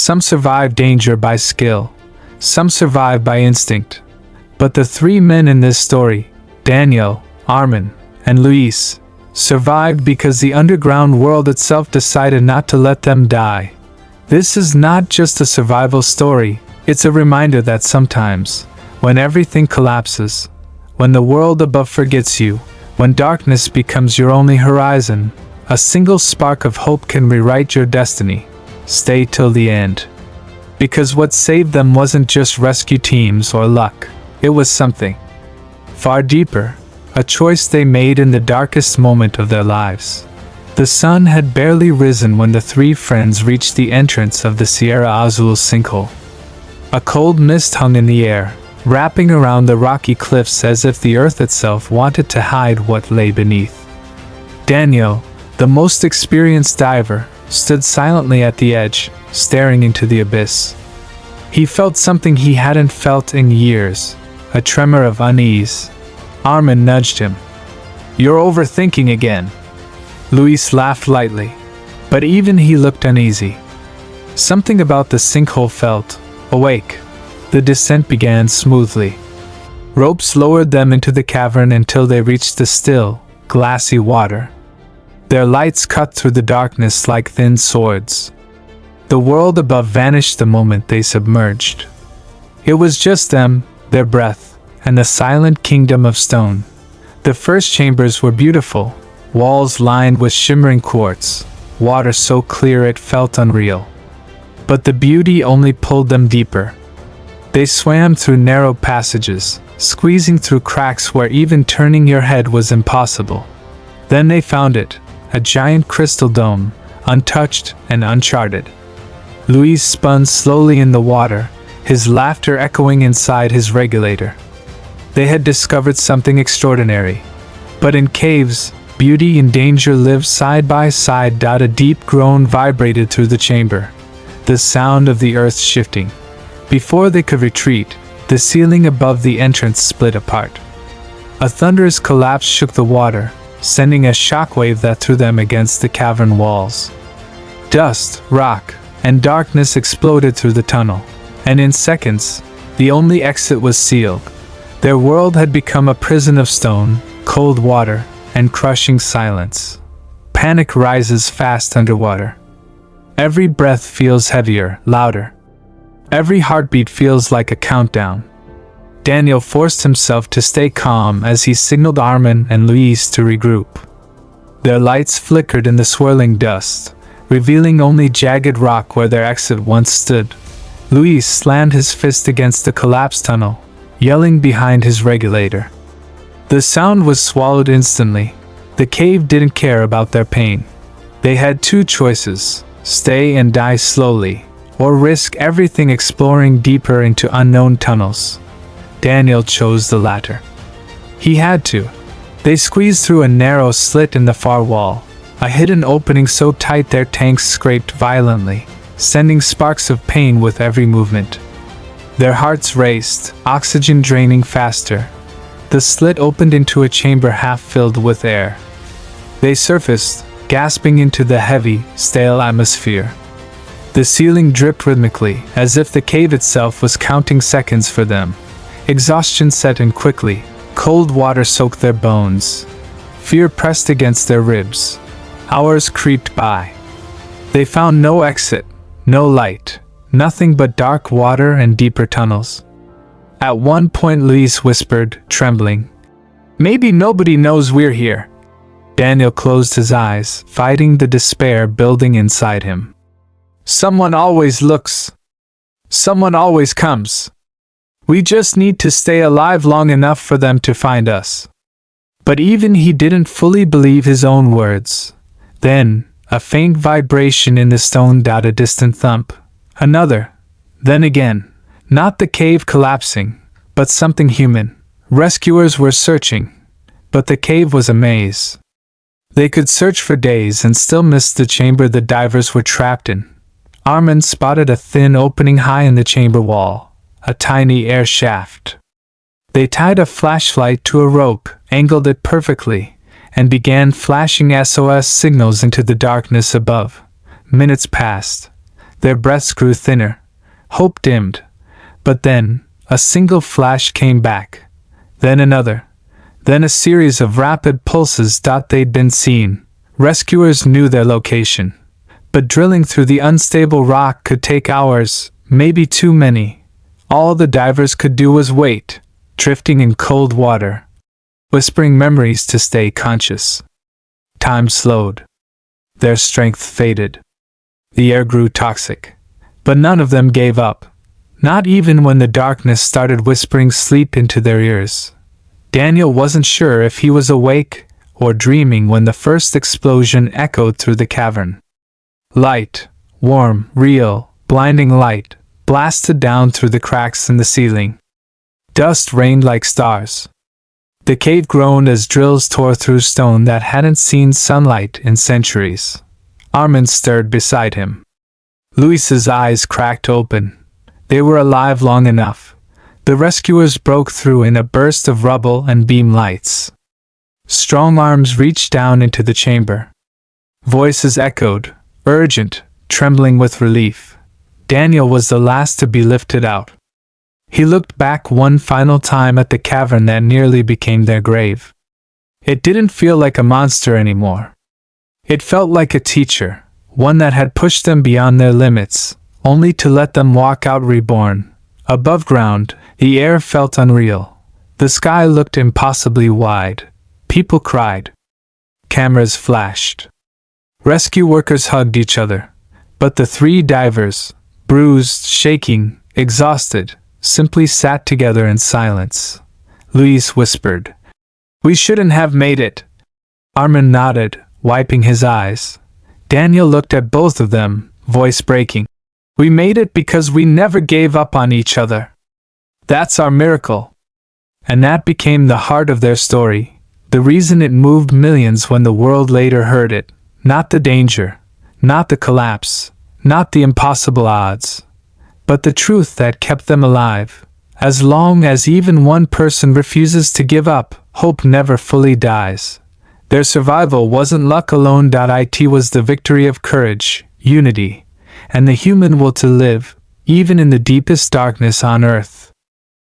Some survive danger by skill, some survive by instinct. But the three men in this story, Daniel, Armin, and Luis, survived because the underground world itself decided not to let them die. This is not just a survival story, it's a reminder that sometimes, when everything collapses, when the world above forgets you, when darkness becomes your only horizon, a single spark of hope can rewrite your destiny. Stay till the end. Because what saved them wasn't just rescue teams or luck, it was something far deeper, a choice they made in the darkest moment of their lives. The sun had barely risen when the three friends reached the entrance of the Sierra Azul sinkhole. A cold mist hung in the air, wrapping around the rocky cliffs as if the earth itself wanted to hide what lay beneath. Daniel, the most experienced diver, stood silently at the edge, staring into the abyss. He felt something he hadn't felt in years, a tremor of unease. Armin nudged him. "You're overthinking again." Luis laughed lightly, but even he looked uneasy. Something about the sinkhole felt awake. The descent began smoothly. Ropes lowered them into the cavern until they reached the still, glassy water. Their lights cut through the darkness like thin swords. The world above vanished the moment they submerged. It was just them, their breath, and the silent kingdom of stone. The first chambers were beautiful, walls lined with shimmering quartz, water so clear it felt unreal. But the beauty only pulled them deeper. They swam through narrow passages, squeezing through cracks where even turning your head was impossible. Then they found it, a giant crystal dome, untouched and uncharted. Luis spun slowly in the water, his laughter echoing inside his regulator. They had discovered something extraordinary. But in caves, beauty and danger lived side by side. A deep groan vibrated through the chamber, the sound of the earth shifting. Before they could retreat, the ceiling above the entrance split apart. A thunderous collapse shook the water, sending a shockwave that threw them against the cavern walls. Dust, rock, and darkness exploded through the tunnel, and in seconds, the only exit was sealed. Their world had become a prison of stone, cold water, and crushing silence. Panic rises fast underwater. Every breath feels heavier, louder. Every heartbeat feels like a countdown. Daniel forced himself to stay calm as he signaled Armin and Luis to regroup. Their lights flickered in the swirling dust, revealing only jagged rock where their exit once stood. Luis slammed his fist against the collapsed tunnel, yelling behind his regulator. The sound was swallowed instantly. The cave didn't care about their pain. They had two choices: stay and die slowly, or risk everything exploring deeper into unknown tunnels. Daniel chose the latter. He had to. They squeezed through a narrow slit in the far wall, a hidden opening so tight their tanks scraped violently, sending sparks of pain with every movement. Their hearts raced, oxygen draining faster. The slit opened into a chamber half filled with air. They surfaced, gasping into the heavy, stale atmosphere. The ceiling dripped rhythmically, as if the cave itself was counting seconds for them. Exhaustion set in quickly. Cold water soaked their bones. Fear pressed against their ribs. Hours creeped by. They found no exit, no light, nothing but dark water and deeper tunnels. At one point Luis whispered, trembling, "Maybe nobody knows we're here." Daniel closed his eyes, fighting the despair building inside him. "Someone always looks. Someone always comes. We just need to stay alive long enough for them to find us." But even he didn't fully believe his own words. Then, a faint vibration in the stone, a distant thump. Another. Then again. Not the cave collapsing, but something human. Rescuers were searching, but the cave was a maze. They could search for days and still miss the chamber the divers were trapped in. Armin spotted a thin opening high in the chamber wall. A tiny air shaft. They tied a flashlight to a rope, angled it perfectly, and began flashing SOS signals into the darkness above. Minutes passed. Their breaths grew thinner. Hope dimmed. But then, a single flash came back. Then another. Then a series of rapid pulses. They'd been seen. Rescuers knew their location. But drilling through the unstable rock could take hours, maybe too many. All the divers could do was wait, drifting in cold water, whispering memories to stay conscious. Time slowed. Their strength faded. The air grew toxic. But none of them gave up. Not even when the darkness started whispering sleep into their ears. Daniel wasn't sure if he was awake or dreaming when the first explosion echoed through the cavern. Light, warm, real, blinding light, blasted down through the cracks in the ceiling. Dust rained like stars. The cave groaned as drills tore through stone that hadn't seen sunlight in centuries. Armin stirred beside him. Luis's eyes cracked open. They were alive long enough. The rescuers broke through in a burst of rubble and beam lights. Strong arms reached down into the chamber. Voices echoed, urgent, trembling with relief. Daniel was the last to be lifted out. He looked back one final time at the cavern that nearly became their grave. It didn't feel like a monster anymore. It felt like a teacher, one that had pushed them beyond their limits, only to let them walk out reborn. Above ground, the air felt unreal. The sky looked impossibly wide. People cried. Cameras flashed. Rescue workers hugged each other. But the three divers, bruised, shaking, exhausted, simply sat together in silence. Luis whispered, "We shouldn't have made it." Armin nodded, wiping his eyes. Daniel looked at both of them, voice breaking. "We made it because we never gave up on each other. That's our miracle." And that became the heart of their story, the reason it moved millions when the world later heard it. Not the danger, not the collapse, not the impossible odds, but the truth that kept them alive. As long as even one person refuses to give up, hope never fully dies. Their survival wasn't luck alone. It was the victory of courage, unity, and the human will to live, even in the deepest darkness on earth.